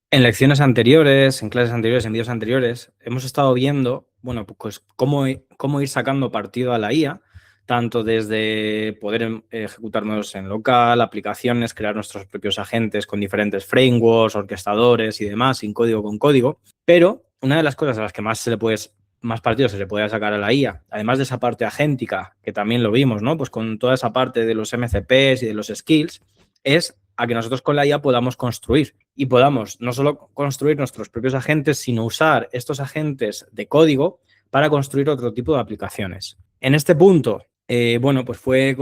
En lecciones anteriores, en clases anteriores, en vídeos anteriores, hemos estado viendo, bueno, pues cómo ir sacando partido a la IA, tanto desde poder ejecutar modelos en local, aplicaciones, crear nuestros propios agentes con diferentes frameworks, orquestadores y demás, sin código con código. Pero una de las cosas a las que más partido se le puede sacar a la IA, además de esa parte agéntica, que también lo vimos, ¿no? Pues con toda esa parte de los MCPs y de los skills, es a que nosotros con la IA podamos construir y podamos no solo construir nuestros propios agentes, sino usar estos agentes de código para construir otro tipo de aplicaciones. En este punto, bueno, pues fue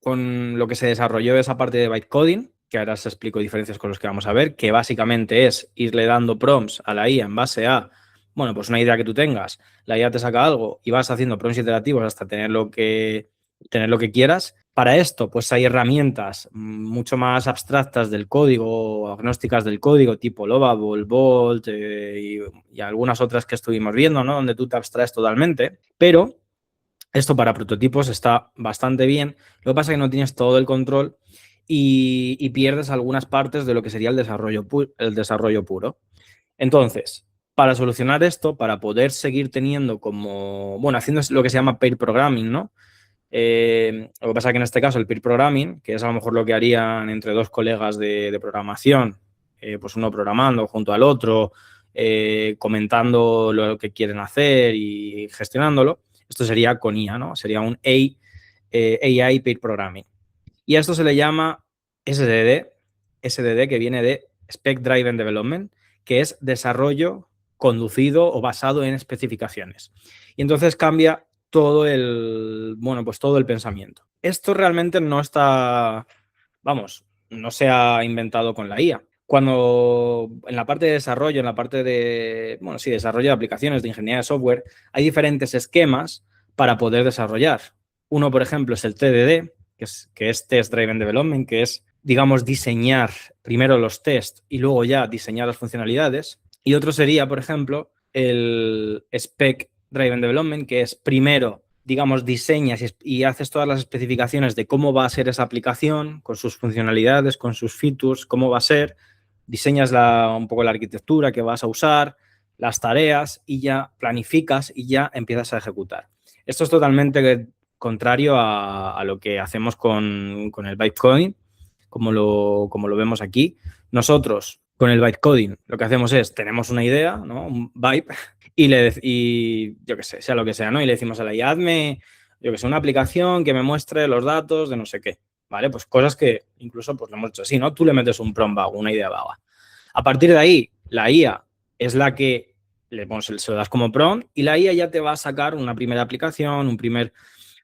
con lo que se desarrolló esa parte de bytecoding, que ahora os explico diferencias con los que vamos a ver, que básicamente es irle dando prompts a la IA en base a, bueno, pues una idea que tú tengas, la IA te saca algo y vas haciendo prompts iterativos hasta tener lo que quieras. Para esto, pues hay herramientas mucho más abstractas del código, agnósticas del código, tipo Lovable, Bolt y algunas otras que estuvimos viendo, ¿no? Donde tú te abstraes totalmente. Pero esto para prototipos está bastante bien. Lo que pasa es que no tienes todo el control y pierdes algunas partes de lo que sería el desarrollo puro. Entonces, para solucionar esto, para poder seguir teniendo como, bueno, haciendo lo que se llama pair programming, ¿no? Lo que pasa es que en este caso el peer programming, que es a lo mejor lo que harían entre dos colegas de programación, pues uno programando junto al otro, comentando lo que quieren hacer y gestionándolo, esto sería con IA, ¿no? Sería un AI peer programming. Y a esto se le llama SDD que viene de Spec Driven Development, que es desarrollo conducido o basado en especificaciones. Y entonces cambia todo pues todo el pensamiento. Esto realmente no está, vamos, no se ha inventado con la IA. Cuando en la parte de desarrollo, en la parte de, bueno, sí, desarrollo de aplicaciones, de ingeniería de software, hay diferentes esquemas para poder desarrollar. Uno, por ejemplo, es el TDD, que es Test Driven Development, que es, digamos, diseñar primero los tests y luego ya diseñar las funcionalidades. Y otro sería, por ejemplo, el Spec Driven Development, que es primero, digamos, diseñas y haces todas las especificaciones de cómo va a ser esa aplicación, con sus funcionalidades, con sus features, cómo va a ser, diseñas un poco la arquitectura que vas a usar, las tareas y ya planificas y ya empiezas a ejecutar. Esto es totalmente contrario a lo que hacemos con el bytecoding, como lo vemos aquí. Nosotros, con el bytecoding, lo que hacemos es, tenemos una idea, ¿no? Un byte, y yo qué sé, sea lo que sea, ¿no? Y le decimos a la IA, hazme, yo que sé, una aplicación que me muestre los datos de no sé qué, ¿vale? Pues cosas que incluso pues lo hemos hecho así, ¿no? Tú le metes un prompt vago, una idea vaga. A partir de ahí, la IA es la que se lo das como prompt y la IA ya te va a sacar una primera aplicación, un primer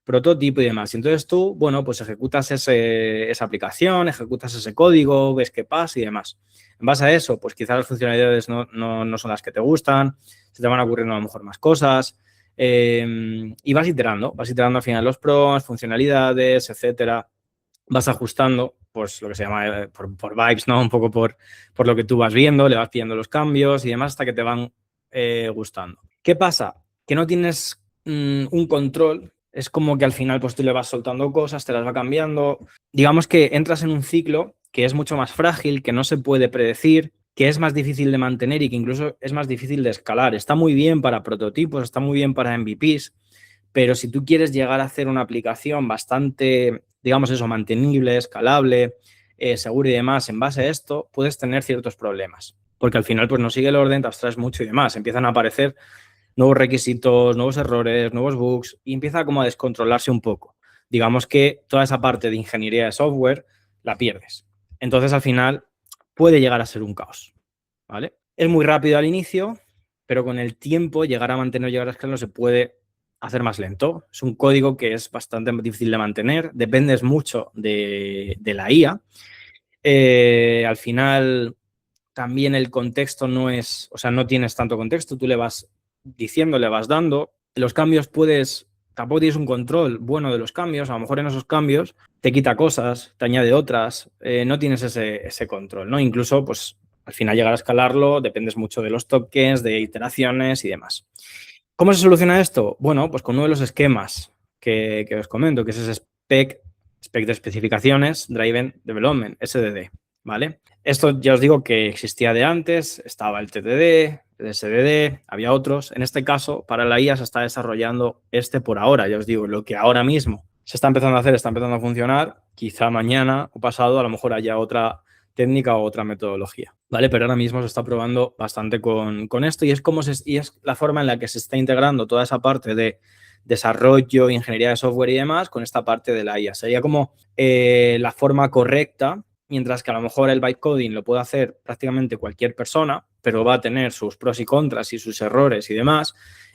prototipo y demás. Y entonces tú, bueno, pues ejecutas esa aplicación, ejecutas ese código, ves qué pasa y demás. En base a eso, pues quizás las funcionalidades no son las que te gustan, se te van ocurriendo a lo mejor más cosas y vas iterando al final los prompts, funcionalidades, etcétera. Vas ajustando, pues lo que se llama por vibes, ¿no? Un poco por lo que tú vas viendo, le vas pidiendo los cambios y demás hasta que te van gustando. ¿Qué pasa? Que no tienes un control, es como que al final pues tú le vas soltando cosas, te las va cambiando. Digamos que entras en un ciclo que es mucho más frágil, que no se puede predecir, que es más difícil de mantener y que incluso es más difícil de escalar. Está muy bien para prototipos, está muy bien para MVPs, pero si tú quieres llegar a hacer una aplicación bastante, digamos eso, mantenible, escalable, segura y demás, en base a esto, puedes tener ciertos problemas. Porque al final, pues no sigue el orden, te abstraes mucho y demás. Empiezan a aparecer nuevos requisitos, nuevos errores, nuevos bugs y empieza como a descontrolarse un poco. Digamos que toda esa parte de ingeniería de software la pierdes. Entonces, al final, puede llegar a ser un caos, ¿vale? Es muy rápido al inicio, pero con el tiempo, llegar a mantener, llegar a escalar, se puede hacer más lento. Es un código que es bastante difícil de mantener, dependes mucho de la IA. Al final, también el contexto no es, o sea, no tienes tanto contexto, tú le vas diciendo, le vas dando. Los cambios tampoco tienes un control bueno de los cambios, a lo mejor en esos cambios te quita cosas, te añade otras, no tienes ese control, ¿no? Incluso, pues, al final llegar a escalarlo, dependes mucho de los tokens, de iteraciones y demás. ¿Cómo se soluciona esto? Bueno, pues con uno de los esquemas que os comento, que es ese spec de especificaciones, Driven Development, SDD. ¿vale? Esto ya os digo que existía de antes, estaba el TDD, el SDD, había otros. En este caso, para la IA se está desarrollando por ahora, ya os digo, lo que ahora mismo se está empezando a hacer, está empezando a funcionar, quizá mañana o pasado a lo mejor haya otra técnica o otra metodología, ¿vale? Pero ahora mismo se está probando bastante con esto y es la forma en la que se está integrando toda esa parte de desarrollo, ingeniería de software y demás con esta parte de la IA. Sería como la forma correcta, mientras que a lo mejor el bytecoding lo puede hacer prácticamente cualquier persona, pero va a tener sus pros y contras y sus errores y demás.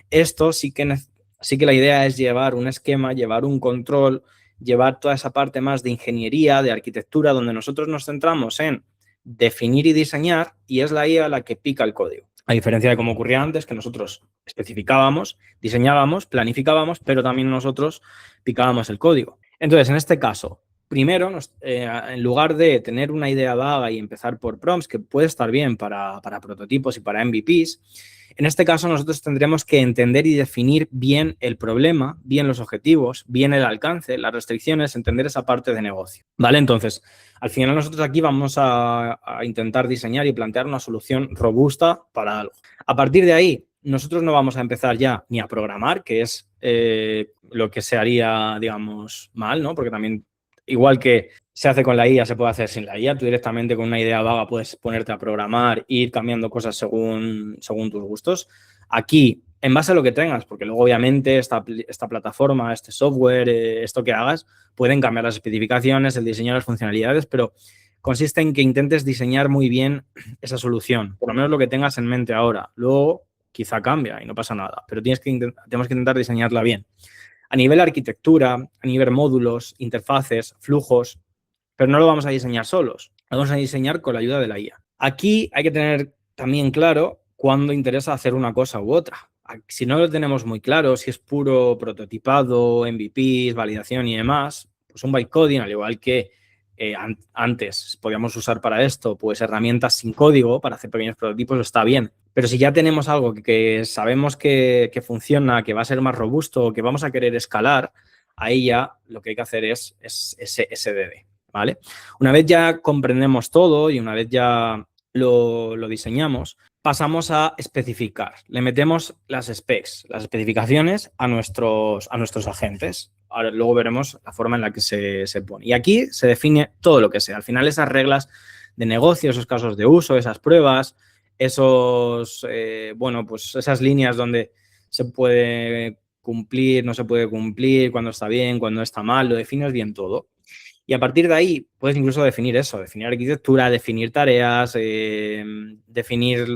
Esto sí que la idea es llevar un esquema, llevar un control, llevar toda esa parte más de ingeniería, de arquitectura, donde nosotros nos centramos en definir y diseñar y es la IA la que pica el código. A diferencia de como ocurría antes, que nosotros especificábamos, diseñábamos, planificábamos, pero también nosotros picábamos el código. Entonces, en este caso, primero, en lugar de tener una idea vaga y empezar por prompts, que puede estar bien para prototipos y para MVPs, en este caso nosotros tendremos que entender y definir bien el problema, bien los objetivos, bien el alcance, las restricciones, entender esa parte de negocio, ¿vale? Entonces, al final nosotros aquí vamos a intentar diseñar y plantear una solución robusta para algo. A partir de ahí, nosotros no vamos a empezar ya ni a programar, que es lo que se haría, digamos, mal, ¿no? Porque también, igual que se hace con la IA, se puede hacer sin la IA. Tú directamente con una idea vaga puedes ponerte a programar e ir cambiando cosas según tus gustos. Aquí, en base a lo que tengas, porque luego obviamente esta plataforma, este software, esto que hagas, pueden cambiar las especificaciones, el diseño, las funcionalidades, pero consiste en que intentes diseñar muy bien esa solución, por lo menos lo que tengas en mente ahora. Luego quizá cambia y no pasa nada, pero tenemos que intentar diseñarla bien. A nivel arquitectura, a nivel módulos, interfaces, flujos, pero no lo vamos a diseñar solos, lo vamos a diseñar con la ayuda de la IA. Aquí hay que tener también claro cuándo interesa hacer una cosa u otra. Si no lo tenemos muy claro, si es puro prototipado, MVPs, validación y demás, pues un bytecoding, al igual que antes podíamos usar para esto, pues herramientas sin código para hacer pequeños prototipos, está bien. Pero si ya tenemos algo que sabemos que funciona, que va a ser más robusto, que vamos a querer escalar, ahí ya lo que hay que hacer es SDD, ¿vale? Una vez ya comprendemos todo y una vez ya lo diseñamos, pasamos a especificar. Le metemos las specs, las especificaciones a nuestros agentes. Ahora, luego veremos la forma en la que se pone. Y aquí se define todo lo que sea. Al final, esas reglas de negocio, esos casos de uso, esas pruebas, pues esas líneas donde se puede cumplir, no se puede cumplir, cuando está bien, cuando está mal, lo defines bien todo. Y a partir de ahí puedes incluso definir eso, definir arquitectura, definir tareas, definir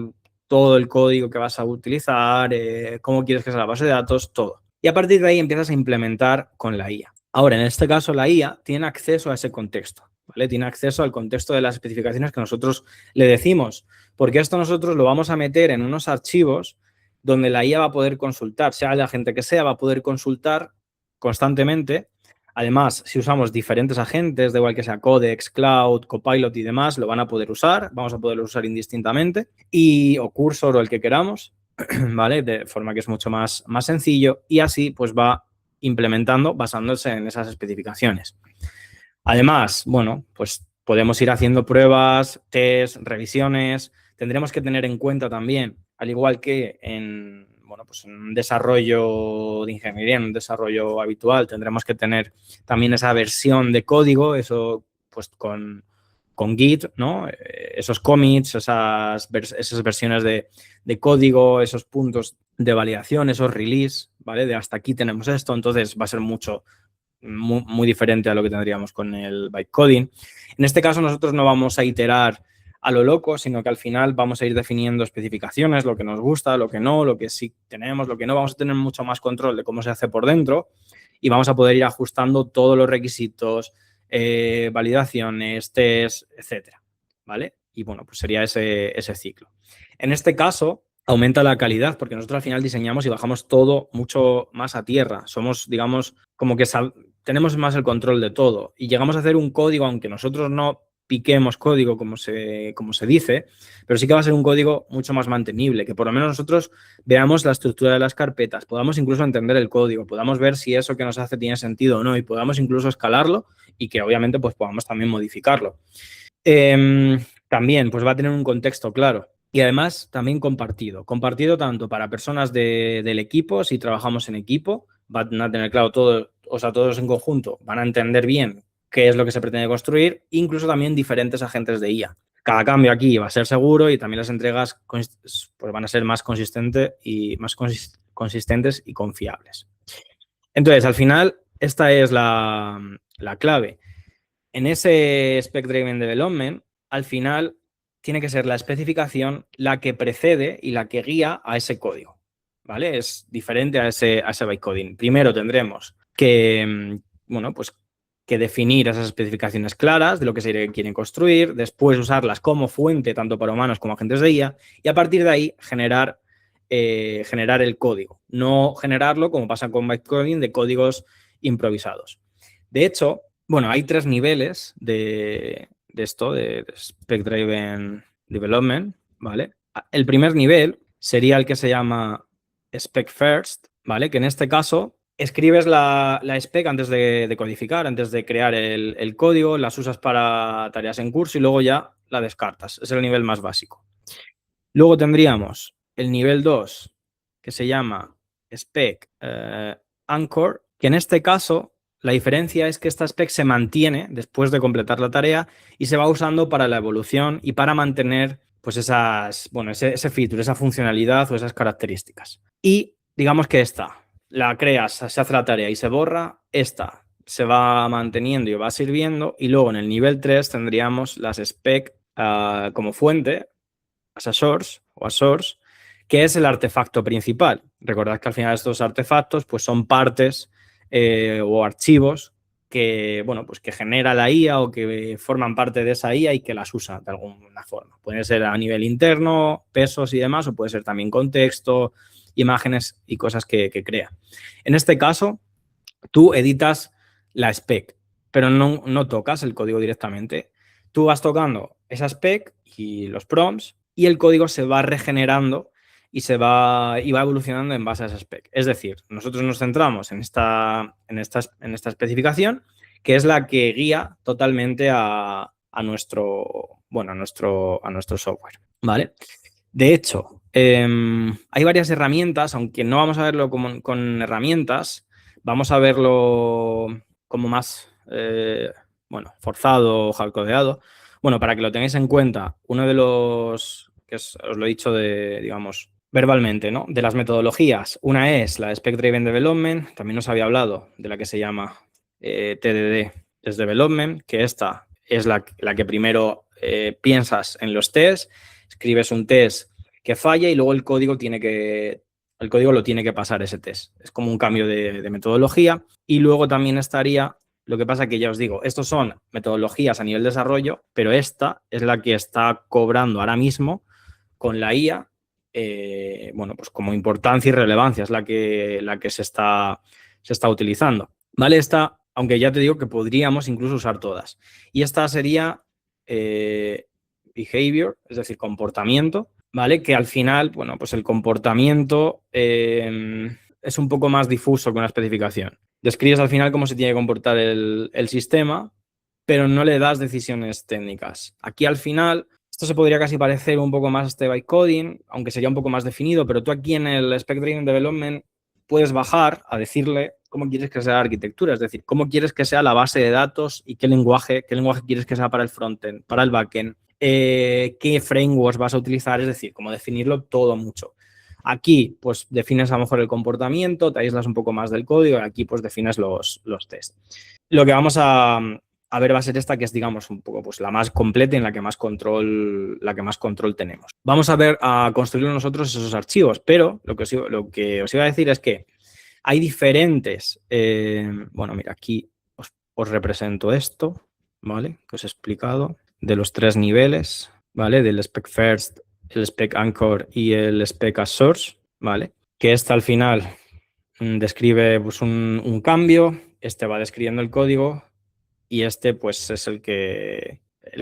todo el código que vas a utilizar, cómo quieres que sea la base de datos, todo. Y a partir de ahí empiezas a implementar con la IA. Ahora, en este caso, la IA tiene acceso a ese contexto, ¿vale? Tiene acceso al contexto de las especificaciones que nosotros le decimos, porque esto nosotros lo vamos a meter en unos archivos donde la IA va a poder consultar, sea la gente que sea, va a poder consultar constantemente. Además, si usamos diferentes agentes, da igual que sea Codex, Cloud, Copilot y demás, lo van a poder usar, vamos a poderlo usar indistintamente, o Cursor o el que queramos, ¿vale? De forma que es mucho más sencillo y así pues va implementando basándose en esas especificaciones. Además, bueno, pues podemos ir haciendo pruebas, test, revisiones. Tendremos que tener en cuenta también, al igual que en un desarrollo de ingeniería, en un desarrollo habitual, tendremos que tener también esa versión de código, eso pues con Git, ¿no? Esos commits, esas versiones de código, esos puntos de validación, esos release, ¿vale? De hasta aquí tenemos esto, entonces va a ser muy diferente a lo que tendríamos con el bytecoding. En este caso, nosotros no vamos a iterar a lo loco, sino que al final vamos a ir definiendo especificaciones, lo que nos gusta, lo que no, lo que sí tenemos, lo que no. Vamos a tener mucho más control de cómo se hace por dentro y vamos a poder ir ajustando todos los requisitos, validaciones, test, etcétera, ¿vale? Y bueno, pues sería ese ciclo. En este caso, aumenta la calidad porque nosotros al final diseñamos y bajamos todo mucho más a tierra. Somos, digamos, como que tenemos más el control de todo y llegamos a hacer un código, aunque nosotros no piquemos código como se dice, pero sí que va a ser un código mucho más mantenible, que por lo menos nosotros veamos la estructura de las carpetas, podamos incluso entender el código, podamos ver si eso que nos hace tiene sentido o no y podamos incluso escalarlo y que obviamente pues podamos también modificarlo. También pues va a tener un contexto claro y además también compartido. Compartido tanto para personas del equipo, si trabajamos en equipo, van a tener claro todo, o sea, todos en conjunto van a entender bien qué es lo que se pretende construir, incluso también diferentes agentes de IA. Cada cambio aquí va a ser seguro y también las entregas pues, van a ser más consistentes y confiables. Entonces, al final, esta es la clave. En ese Spec Driven Development, al final, tiene que ser la especificación la que precede y la que guía a ese código, ¿vale? Es diferente a ese bytecoding. Primero tendremos que, bueno, pues que definir esas especificaciones claras de lo que se quieren construir, después usarlas como fuente tanto para humanos como agentes de IA y a partir de ahí generar el código, no generarlo como pasa con bytecoding de códigos improvisados. De hecho, bueno, hay 3 niveles de esto, de Spec Driven Development, ¿vale? El primer nivel sería el que se llama Spec First, ¿vale? Que en este caso escribes la spec antes de codificar, antes de crear el código, las usas para tareas en curso y luego ya la descartas. Es el nivel más básico. Luego tendríamos el nivel 2, que se llama Spec Anchor, que en este caso la diferencia es que esta spec se mantiene después de completar la tarea y se va usando para la evolución y para mantener pues ese feature, esa funcionalidad o esas características. Y digamos que esta, la creas, se hace la tarea y se borra, esta se va manteniendo y va sirviendo y luego en el nivel 3 tendríamos las spec como fuente, as a source o a source, que es el artefacto principal. Recordad que al final estos artefactos pues son partes o archivos que, bueno, pues que genera la IA o que forman parte de esa IA y que las usa de alguna forma. Puede ser a nivel interno, pesos y demás, o puede ser también contexto, imágenes y cosas que crea. En este caso, tú editas la spec, pero no tocas el código directamente. Tú vas tocando esa spec y los prompts y el código se va regenerando y va evolucionando en base a esa spec. Es decir, nosotros nos centramos en esta especificación, que es la que guía totalmente a nuestro software, ¿vale? De hecho, hay varias herramientas, aunque no vamos a verlo con herramientas, vamos a verlo como más, forzado o hardcodeado. Bueno, para que lo tengáis en cuenta, uno de los, os lo he dicho digamos, verbalmente, ¿no? De las metodologías, una es la Spec Driven Development, también os había hablado de la que se llama TDD, Test Development, que esta es la que primero piensas en los tests, escribes un test que falla y luego el código lo tiene que pasar ese test. Es como un cambio de metodología. Y luego también estaría, lo que pasa que ya os digo, estos son metodologías a nivel desarrollo, pero esta es la que está cobrando ahora mismo con la IA, pues como importancia y relevancia, es la que se está utilizando. ¿Vale? Esta, aunque ya te digo que podríamos incluso usar todas. Y esta sería behavior, es decir, comportamiento, ¿vale? Que al final, bueno, pues el comportamiento es un poco más difuso que una especificación. Describes al final cómo se tiene que comportar el sistema, pero no le das decisiones técnicas. Aquí al final, esto se podría casi parecer un poco más a este bytecoding, aunque sería un poco más definido, pero tú aquí en el Spec Driven Development puedes bajar a decirle cómo quieres que sea la arquitectura, es decir, cómo quieres que sea la base de datos y qué lenguaje quieres que sea para el frontend, para el backend, qué frameworks vas a utilizar, es decir, cómo definirlo todo mucho. Aquí, pues, defines a lo mejor el comportamiento, te aíslas un poco más del código y aquí, pues, defines los tests. Lo que vamos a ver va a ser esta, que es, digamos, un poco pues la más completa y en la que más control tenemos. Vamos a construir nosotros esos archivos, pero lo que os iba a decir es que hay diferentes, mira, aquí os represento esto, ¿vale? Que os he explicado, de los 3 niveles, ¿vale? Del Spec First, el Spec Anchor y el Spec as Source, ¿vale? Que esta al final describe pues un cambio, este va describiendo el código y este pues es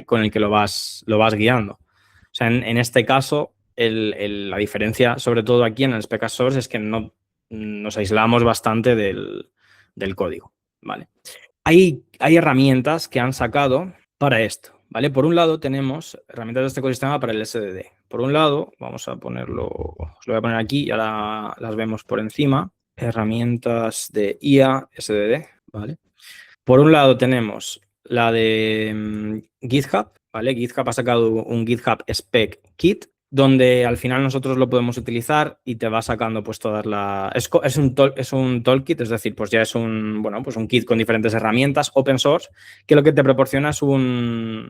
con el que lo vas guiando. O sea, en este caso, la diferencia, sobre todo aquí en el Spec as Source, es que nos aislamos bastante del código, ¿vale? Hay herramientas que han sacado para esto, ¿vale? Por un lado tenemos herramientas de este ecosistema para el SDD. Por un lado, vamos a ponerlo, os lo voy a poner aquí y ahora las vemos por encima. Herramientas de IA SDD, ¿vale? Por un lado tenemos la de GitHub, ¿vale? GitHub ha sacado un GitHub Spec Kit, donde al final nosotros lo podemos utilizar y te va sacando pues todas las... Es un toolkit, es decir, pues ya es un, bueno, pues un kit con diferentes herramientas open source, que lo que te proporciona es un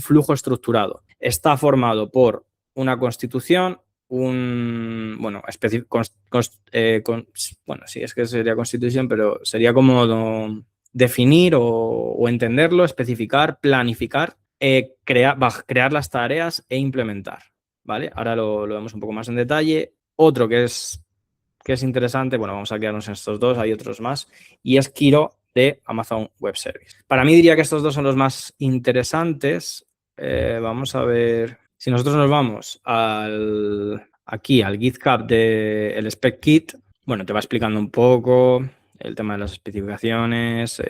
flujo estructurado. Está formado por una constitución, bueno, bueno, sí, es que sería constitución, pero sería como definir o entenderlo, especificar, planificar, crear las tareas e implementar, ¿vale? Ahora lo vemos un poco más en detalle. Otro que es interesante, bueno, vamos a quedarnos en estos dos, hay otros más, y es Kiro de Amazon Web Service. Para mí diría que estos dos son los más interesantes. Vamos a ver, si nosotros nos vamos aquí al GitHub del Spec Kit, bueno, te va explicando un poco el tema de las especificaciones,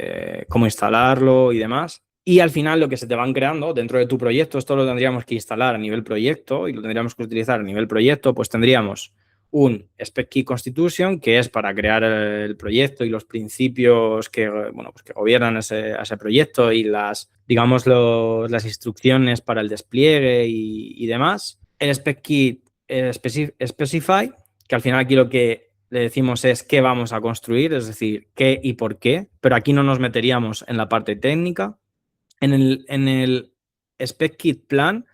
cómo instalarlo y demás. Y al final lo que se te van creando dentro de tu proyecto, esto lo tendríamos que instalar a nivel proyecto y lo tendríamos que utilizar a nivel proyecto, pues tendríamos un Spec Kit Constitution, que es para crear el proyecto y los principios que, bueno, pues que gobiernan a ese proyecto y las, digamos, las instrucciones para el despliegue y demás. El Spec Kit Specify, que al final aquí lo que le decimos es qué vamos a construir, es decir, qué y por qué, pero aquí no nos meteríamos en la parte técnica. En el Spec Kit Plan,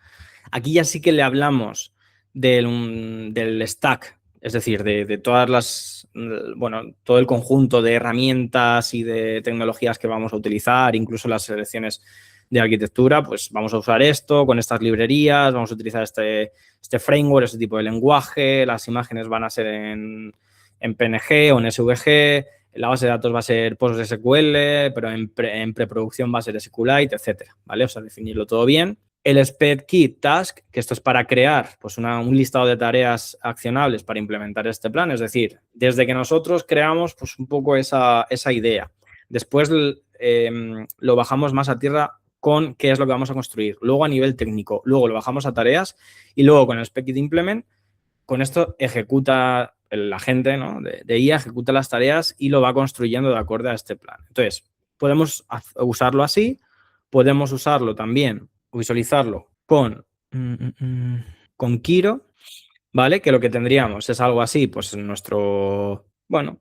aquí ya sí que le hablamos del stack, es decir, de todas las, bueno, todo el conjunto de herramientas y de tecnologías que vamos a utilizar, incluso las selecciones de arquitectura, pues vamos a usar esto con estas librerías, vamos a utilizar este framework, este tipo de lenguaje, las imágenes van a ser en PNG o en SVG, la base de datos va a ser PostgreSQL, pero en preproducción va a ser SQLite, etcétera, ¿vale? O sea, definirlo todo bien. El Spec Kit Task, que esto es para crear pues, un listado de tareas accionables para implementar este plan, es decir, desde que nosotros creamos pues, un poco esa idea. Después lo bajamos más a tierra con qué es lo que vamos a construir, luego a nivel técnico, luego lo bajamos a tareas y luego con el Spec Kit Implement, con esto ejecuta la gente, ¿no? de IA, ejecuta las tareas y lo va construyendo de acuerdo a este plan. Entonces, podemos usarlo así, podemos usarlo también, visualizarlo con Kiro, ¿vale? Que lo que tendríamos es algo así, pues en nuestro, bueno,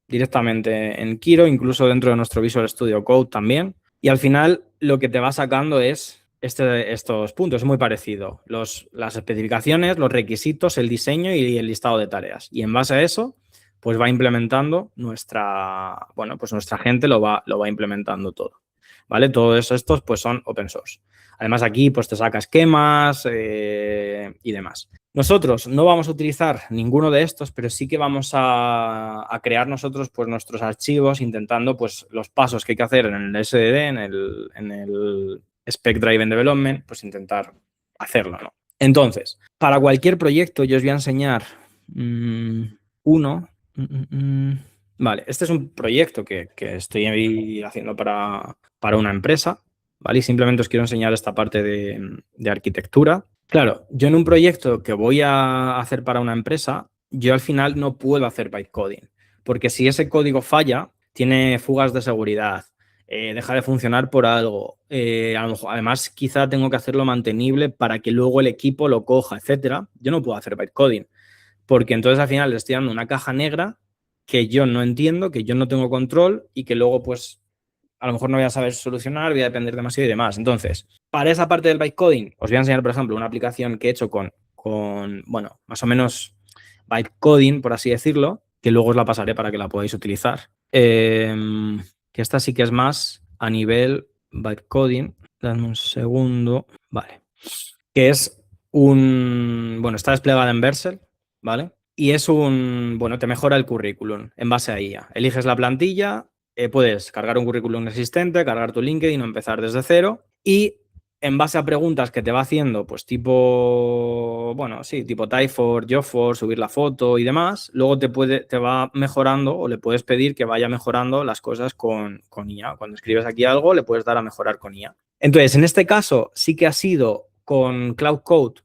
directamente en Kiro, incluso dentro de nuestro Visual Studio Code también. Y al final lo que te va sacando es estos puntos, es muy parecido. Las especificaciones, los requisitos, el diseño y el listado de tareas. Y en base a eso, pues va implementando nuestra gente lo va implementando todo. ¿Vale? Todos estos pues son open source. Además aquí pues te saca esquemas y demás. Nosotros no vamos a utilizar ninguno de estos, pero sí que vamos a crear nosotros pues nuestros archivos intentando pues los pasos que hay que hacer en el SDD, en el Spec Driven Development, pues intentar hacerlo, ¿no? Entonces, para cualquier proyecto yo os voy a enseñar uno. Vale, este es un proyecto que estoy haciendo para una empresa, ¿vale? Y simplemente os quiero enseñar esta parte de arquitectura. Claro, yo en un proyecto que voy a hacer para una empresa, yo al final no puedo hacer bytecoding, porque si ese código falla, tiene fugas de seguridad, deja de funcionar por algo, a lo mejor, además quizá tengo que hacerlo mantenible para que luego el equipo lo coja, etcétera. Yo no puedo hacer bytecoding, porque entonces al final le estoy dando una caja negra que yo no entiendo, que yo no tengo control y que luego pues a lo mejor no voy a saber solucionar, voy a depender demasiado y demás. Entonces, para esa parte del bytecoding, os voy a enseñar, por ejemplo, una aplicación que he hecho con bueno, más o menos bytecoding, por así decirlo, que luego os la pasaré para que la podáis utilizar. Que esta sí que es más a nivel bytecoding. Dame un segundo. Vale. Que es bueno, está desplegada en Vercel, ¿vale? Y es bueno, te mejora el currículum en base a IA. Eliges la plantilla, puedes cargar un currículum existente, cargar tu LinkedIn o empezar desde cero y en base a preguntas que te va haciendo, pues tipo, bueno, sí, tipo Typeform, Jobform, subir la foto y demás, luego te va mejorando o le puedes pedir que vaya mejorando las cosas con IA. Cuando escribes aquí algo, le puedes dar a mejorar con IA. Entonces, en este caso sí que ha sido con Cloud Code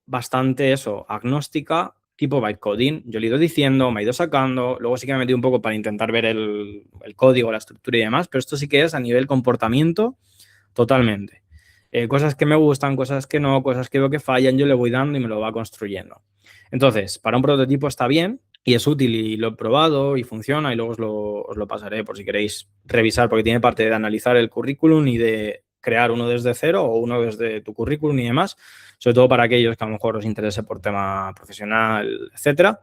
bastante agnóstica, tipo bytecoding. Yo le he ido diciendo, me he ido sacando, luego sí que me he metido un poco para intentar ver el código, la estructura y demás, pero esto sí que es a nivel comportamiento totalmente. Cosas que me gustan, cosas que no, cosas que veo que fallan, yo le voy dando y me lo va construyendo. Entonces, para un prototipo está bien y es útil y lo he probado y funciona y luego os lo pasaré por si queréis revisar, porque tiene parte de analizar el currículum y de crear uno desde cero o uno desde tu currículum y demás, sobre todo para aquellos que a lo mejor os interese por tema profesional, etcétera.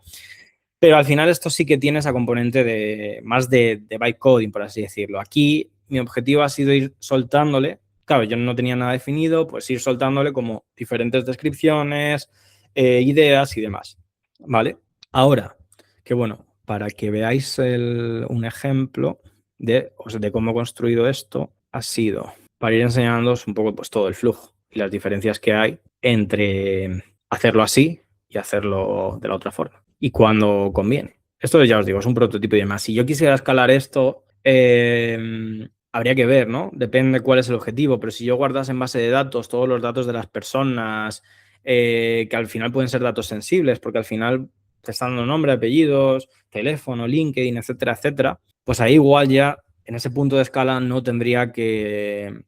Pero al final esto sí que tiene esa componente de más de bytecoding, por así decirlo. Aquí mi objetivo ha sido ir soltándole. Claro, yo no tenía nada definido, pues ir soltándole como diferentes descripciones, ideas y demás. ¿Vale? Ahora, que bueno, para que veáis un ejemplo de cómo he construido esto, ha sido para ir enseñándoos un poco pues, todo el flujo y las diferencias que hay entre hacerlo así y hacerlo de la otra forma. Y cuando conviene. Esto ya os digo, es un prototipo y demás. Si yo quisiera escalar esto, habría que ver, ¿no? Depende cuál es el objetivo, pero si yo guardas en base de datos todos los datos de las personas, que al final pueden ser datos sensibles, porque al final te están dando nombre, apellidos, teléfono, LinkedIn, etcétera, etcétera, pues ahí igual ya en ese punto de escala no tendría que,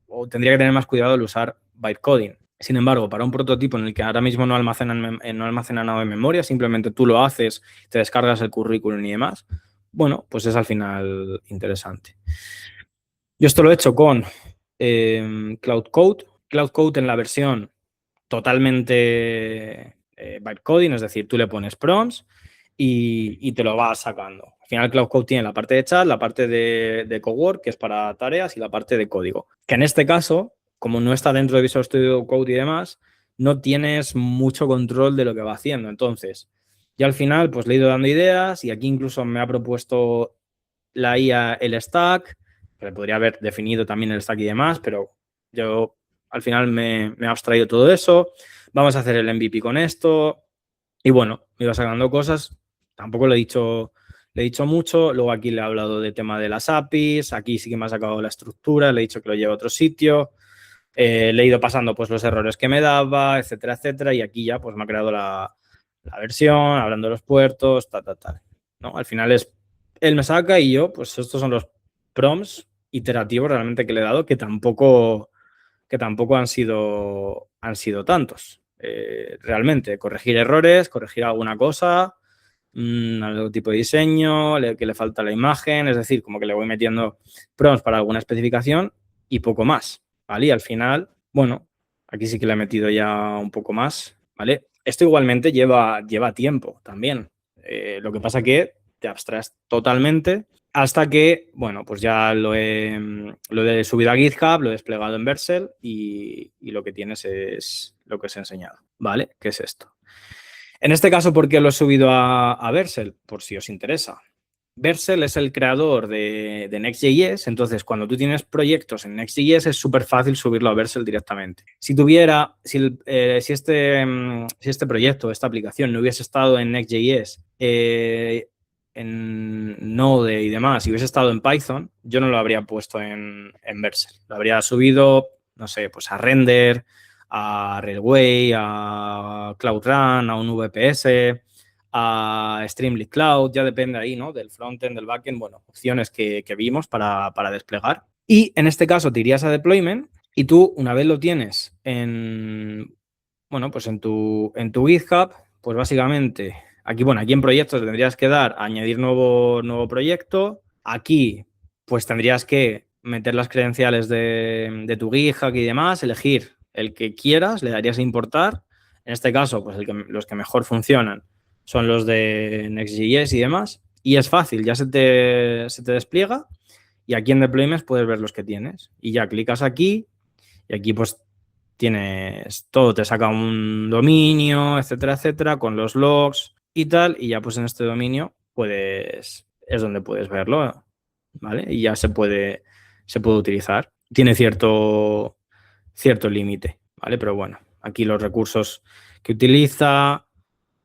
o tendría que tener más cuidado al usar bytecoding. Sin embargo, para un prototipo en el que ahora mismo no almacena nada de memoria, simplemente tú lo haces, te descargas el currículum y demás, bueno, pues es al final interesante. Yo esto lo he hecho con Cloud Code. Cloud Code en la versión totalmente bytecoding, es decir, tú le pones prompts y te lo vas sacando. Al final, Cloud Code tiene la parte de chat, la parte de cowork, que es para tareas, y la parte de código. Que en este caso, como no está dentro de Visual Studio Code y demás, no tienes mucho control de lo que va haciendo. Entonces, ya al final, pues le he ido dando ideas y aquí incluso me ha propuesto la IA el stack, que podría haber definido también el stack y demás, pero yo al final me he abstraído todo eso. Vamos a hacer el MVP con esto. Y bueno, me iba sacando cosas. Tampoco le he dicho mucho. Luego aquí le he hablado del tema de las APIs. Aquí sí que me ha sacado la estructura. Le he dicho que lo lleve a otro sitio. Le he ido pasando pues los errores que me daba, etcétera, etcétera. Y aquí ya pues me ha creado la versión, hablando de los puertos, tal. ¿No? Al final él me saca y yo, pues estos son los prompts iterativos realmente que le he dado, que tampoco han sido tantos. Realmente, corregir errores, corregir alguna cosa, algún tipo de diseño, que le falta la imagen, es decir, como que le voy metiendo prompts para alguna especificación y poco más, ¿vale? Y al final, bueno, aquí sí que le he metido ya un poco más, ¿vale? Esto igualmente lleva tiempo también. Lo que pasa que te abstraes totalmente hasta que, bueno, pues ya lo he subido a GitHub, lo he desplegado en Vercel y lo que tienes es lo que os he enseñado, ¿vale? ¿Qué es esto? En este caso, ¿por qué lo he subido a Vercel? Por si os interesa. Vercel es el creador de Next.js, entonces cuando tú tienes proyectos en Next.js es súper fácil subirlo a Vercel directamente. Si este proyecto, esta aplicación no hubiese estado en Next.js, en Node y demás, si hubiese estado en Python, yo no lo habría puesto en Vercel. Lo habría subido, no sé, pues a Render, a Railway, a Cloud Run, a un VPS, a Streamlit Cloud, ya depende ahí, ¿no? Del frontend, del backend, bueno, opciones que vimos para desplegar. Y en este caso te irías a deployment y tú, una vez lo tienes pues en tu GitHub, pues básicamente, aquí en proyectos tendrías que dar a añadir nuevo proyecto. Aquí, pues tendrías que meter las credenciales de tu GitHub y demás, elegir el que quieras, le darías a importar. En este caso, pues los que mejor funcionan son los de Next.js y demás. Y es fácil, ya se te despliega y aquí en Deployments puedes ver los que tienes. Y ya clicas aquí y aquí pues tienes todo, te saca un dominio, etcétera, etcétera, con los logs y tal. Y ya pues en este dominio es donde puedes verlo, ¿vale? Y ya se puede utilizar. Tiene cierto límite, ¿vale? Pero bueno, aquí los recursos que utiliza,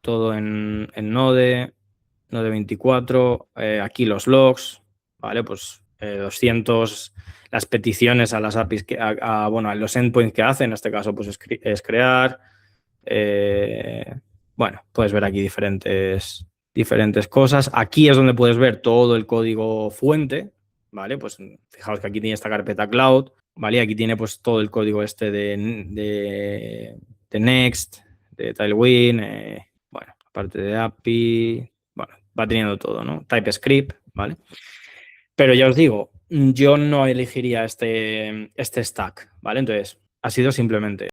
todo en Node 24, aquí los logs, ¿vale? Pues 200 las peticiones a las APIs, bueno, a los endpoints que hacen, en este caso pues es crear. Bueno, puedes ver aquí diferentes cosas. Aquí es donde puedes ver todo el código fuente, ¿vale? Pues fijaos que aquí tiene esta carpeta cloud, ¿vale? Aquí tiene pues todo el código este de Next, de Tailwind, bueno, aparte de API, bueno, va teniendo todo, ¿no? TypeScript, ¿vale? Pero ya os digo, yo no elegiría este stack, ¿vale? Entonces, ha sido simplemente